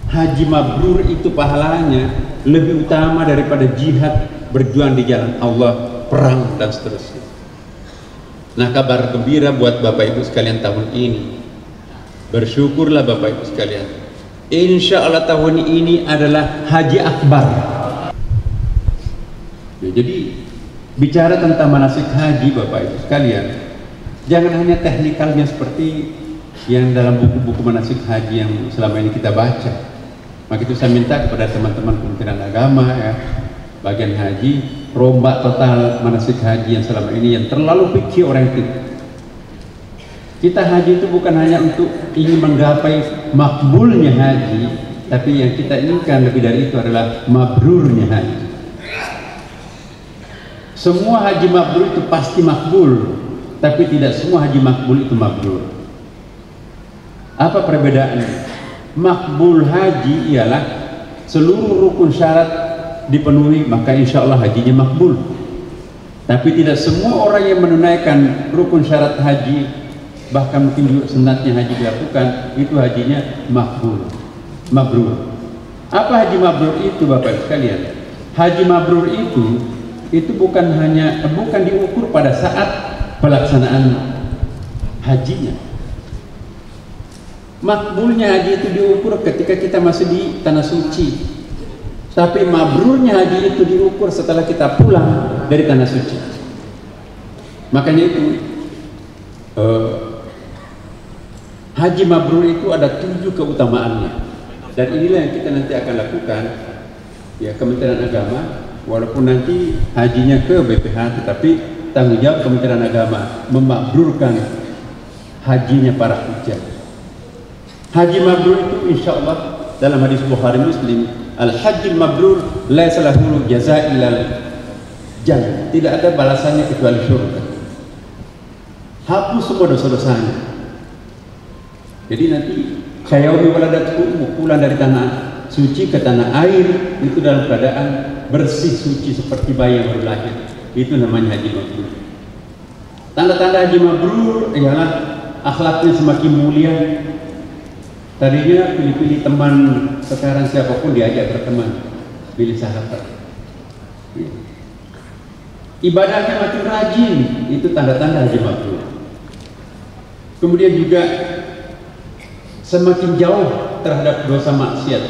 haji mabrur itu pahalanya lebih utama daripada jihad, berjuang di jalan Allah, perang dan seterusnya. Nah, kabar gembira buat Bapak Ibu sekalian tahun ini, bersyukurlah Bapak Ibu sekalian, insya Allah tahun ini adalah haji akbar. Ya, jadi bicara tentang manasik haji Bapak Ibu sekalian, jangan hanya teknikalnya seperti yang dalam buku-buku manasik haji yang selama ini kita baca. Maka itu saya minta kepada teman-teman Kementerian Agama ya, bagian haji, rombak total manasik haji yang selama ini yang terlalu fikih oriented. Kita haji itu bukan hanya untuk ingin menggapai makbulnya haji, tapi yang kita inginkan lebih dari itu adalah mabrurnya haji. Semua haji mabrur itu pasti makbul, tapi tidak semua haji makbul itu mabrur. Apa perbedaannya? Makbul haji ialah seluruh rukun syarat dipenuhi, maka insya Allah hajinya makbul. Tapi tidak semua orang yang menunaikan rukun syarat haji, bahkan mungkin juga sunatnya haji dilakukan, itu hajinya makbul, mabrur. Apa haji mabrur itu Bapak sekalian? Haji mabrur itu bukan diukur pada saat pelaksanaan hajinya. Makbulnya haji itu diukur ketika kita masih di tanah suci, tapi mabrurnya haji itu diukur setelah kita pulang dari tanah suci. Makanya itu haji mabrur itu ada 7 keutamaannya, dan inilah yang kita nanti akan lakukan ya, Kementerian Agama. Walaupun nanti hajinya ke BPH, tetapi tanggung jawab Kementerian Agama memabrurkan hajinya para hujjah. Haji mabrur itu insya Allah dalam hadis Bukhari Muslim, al-hajjul mabrur laisa lahu jazaa illal jannah, tidak ada balasannya kecuali surga. Hapus semua dosa-dosanya. Jadi nanti sayaumi waladatukum, pulang dari tanah suci ke tanah air itu dalam keadaan bersih suci seperti bayi yang baru lahir. Itu namanya haji mabrur. Tanda-tanda haji mabrur ialah akhlaknya semakin mulia. Tadinya pilih-pilih teman, sekarang siapapun diajak berteman, pilih sahabat. Ibadahnya makin rajin, itu tanda-tanda haji mabrur. Kemudian juga semakin jauh terhadap dosa maksiat.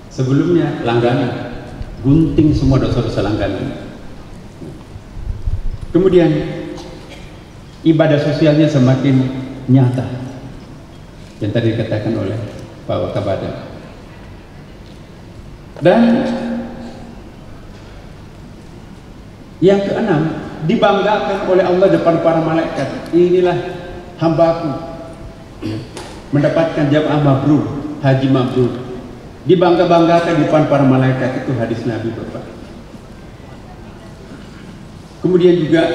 Sebelumnya langganan, gunting semua dosa-dosa langganan. Kemudian ibadah sosialnya semakin nyata, yang tadi dikatakan oleh Pak Wakabada. Dan yang keenam, dibanggakan oleh Allah depan para malaikat. Inilah hambaku, mendapatkan jamaah mabrur, haji mabrur, dibangga-banggakan di depan para malaikat. Itu hadis Nabi Bapak. Kemudian juga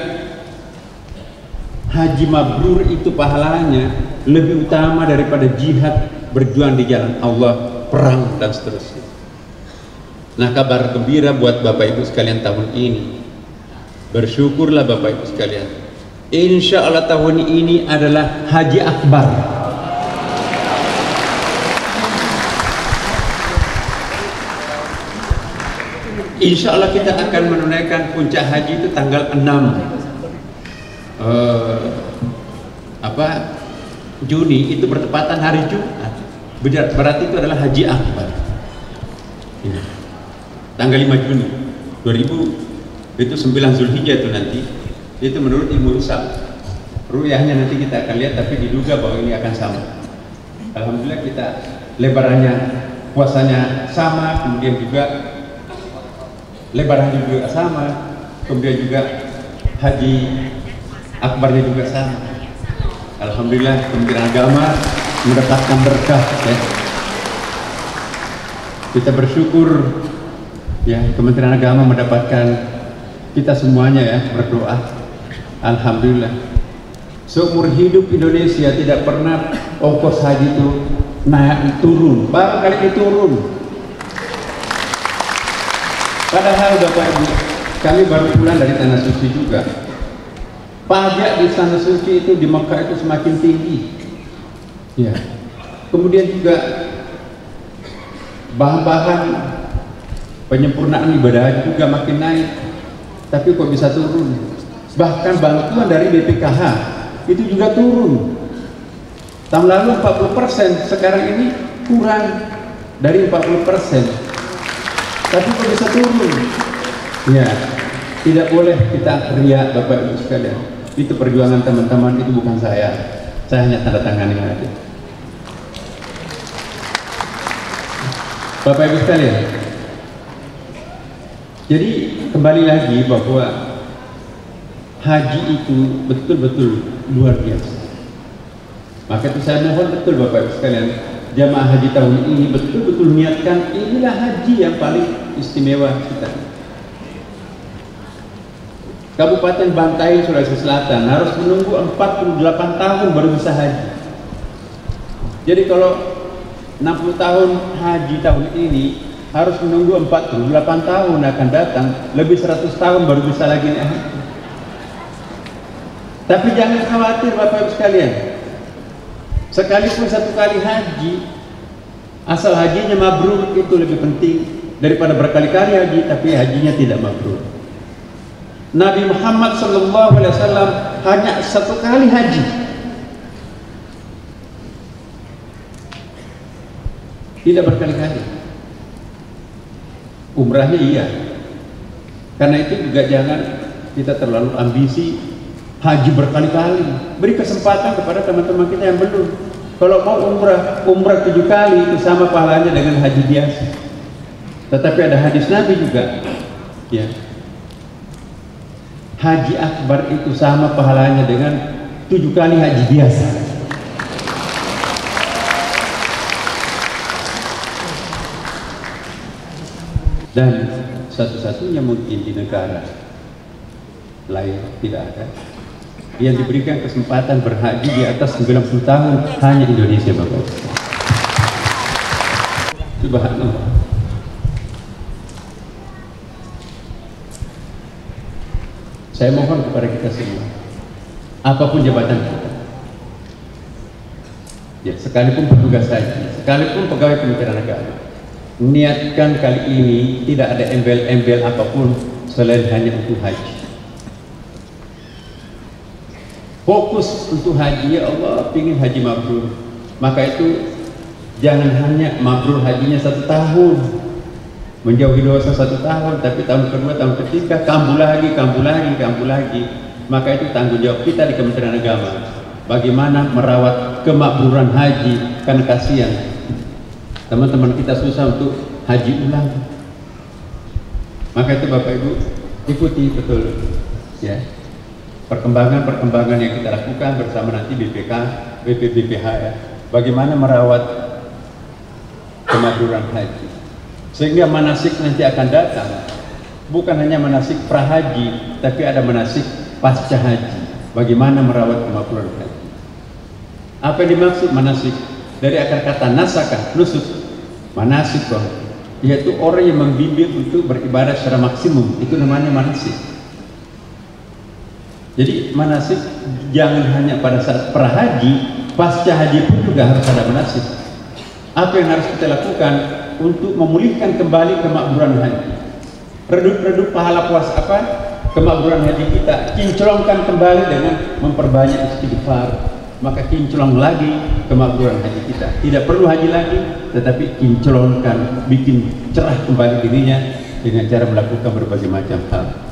haji mabrur itu pahalanya lebih utama daripada jihad, berjuang di jalan Allah, perang dan seterusnya. Nah, kabar gembira buat Bapak Ibu sekalian tahun ini, bersyukurlah Bapak Ibu sekalian, insya Allah tahun ini adalah haji akbar. Insya Allah kita akan menunaikan puncak haji itu tanggal 6 Juni, itu bertepatan hari Jumat. Berarti itu adalah haji akbar. Ya. Tanggal 5 Juni 2000 itu 9 Zulhijjah itu nanti. Itu menurut Ilmu Hisab. Ru'yahnya nanti kita akan lihat, tapi diduga bahwa ini akan sama. Alhamdulillah kita lebarannya, puasanya sama, kemudian juga lebarannya juga sama, kemudian juga haji akbarnya juga sama. Alhamdulillah Kementerian Agama mendapatkan berkah ya. Kita bersyukur ya, Kementerian Agama mendapatkan, kita semuanya ya berdoa. Alhamdulillah seumur hidup Indonesia tidak pernah ongkos haji itu naik turun, baru kali ini turun. Padahal Bapak Ibu, kami baru pulang dari tanah suci juga. Pajak di tanah suci itu di Mekah itu semakin tinggi. Ya. Kemudian juga bahan-bahan penyempurnaan ibadah haji juga makin naik, tapi kok bisa turun? Bahkan bantuan dari BPKH itu juga turun. Tahun lalu 40%, sekarang ini kurang dari 40%. Tapi kok bisa turun? Ya, tidak boleh kita riak Bapak Ibu sekalian. Itu perjuangan teman-teman, itu bukan saya. Saya hanya tanda tangan yang ada. Bapak Ibu sekalian, jadi kembali lagi bahwa haji itu betul-betul luar biasa. Maka itu saya mohon betul Bapak Ibu sekalian, jamaah haji tahun ini betul-betul niatkan inilah haji yang paling istimewa kita. Kabupaten Bantaeng, Sulawesi Selatan harus menunggu 48 tahun baru bisa haji. Jadi kalau 60 tahun haji tahun ini harus menunggu 48 tahun akan datang, lebih 100 tahun baru bisa lagi naik haji. Tapi jangan khawatir Bapak Ibu sekalian, sekalipun satu kali haji, asal hajinya mabrur itu lebih penting daripada berkali-kali haji tapi hajinya tidak mabrur. Nabi Muhammad SAW hanya satu kali haji. Tidak berkali-kali. Umrahnya iya. Karena itu juga jangan kita terlalu ambisi haji berkali-kali. Beri kesempatan kepada teman-teman kita yang belum. Kalau mau umrah 7 kali itu sama pahalanya dengan haji biasa. Tetapi ada hadis Nabi juga. Ya. Haji akbar itu sama pahalanya dengan 7 kali haji biasa. Dan satu-satunya mungkin di negara lain tidak ada yang diberikan kesempatan berhaji di atas 90 tahun, hanya Indonesia Bapak. Subhanallah. Saya mohon kepada kita semua, apapun jabatan kita, ya sekalipun petugas haji, sekalipun pegawai Kementerian Agama, niatkan kali ini tidak ada embel-embel apapun selain hanya untuk haji. Fokus untuk haji, ya Allah, ingin haji mabrur. Maka itu jangan hanya mabrur hajinya 1 tahun, menjauhi dosa 1 tahun, tapi tahun kedua, tahun ketiga kambuh lagi. Maka itu tanggung jawab kita di Kementerian Agama, bagaimana merawat kemakburan haji, karena kasihan teman-teman kita susah untuk haji ulang. Maka itu Bapak Ibu ikuti betul ya perkembangan yang kita lakukan bersama nanti BPK, BPBPH ya, bagaimana merawat kemakburan haji, sehingga manasik nanti akan datang bukan hanya manasik prahaji, tapi ada manasik pasca haji, bagaimana merawat kemakburan haji. Apa yang dimaksud manasik? Dari akar kata nasakah, nusuk, manasik yaitu orang yang membimbing untuk beribadah secara maksimum, itu namanya manasik. Jadi manasik jangan hanya pada saat prahaji, pasca haji pun juga harus ada manasik. Apa yang harus kita lakukan untuk memulihkan kembali kemakburan haji? Redup-redup pahala puasa apa? Kemakburan haji kita kinclongkan kembali dengan memperbanyak istighfar. Maka kinclong lagi kemakburan haji kita. Tidak perlu haji lagi, tetapi kinclongkan, bikin cerah kembali dirinya dengan cara melakukan berbagai macam hal.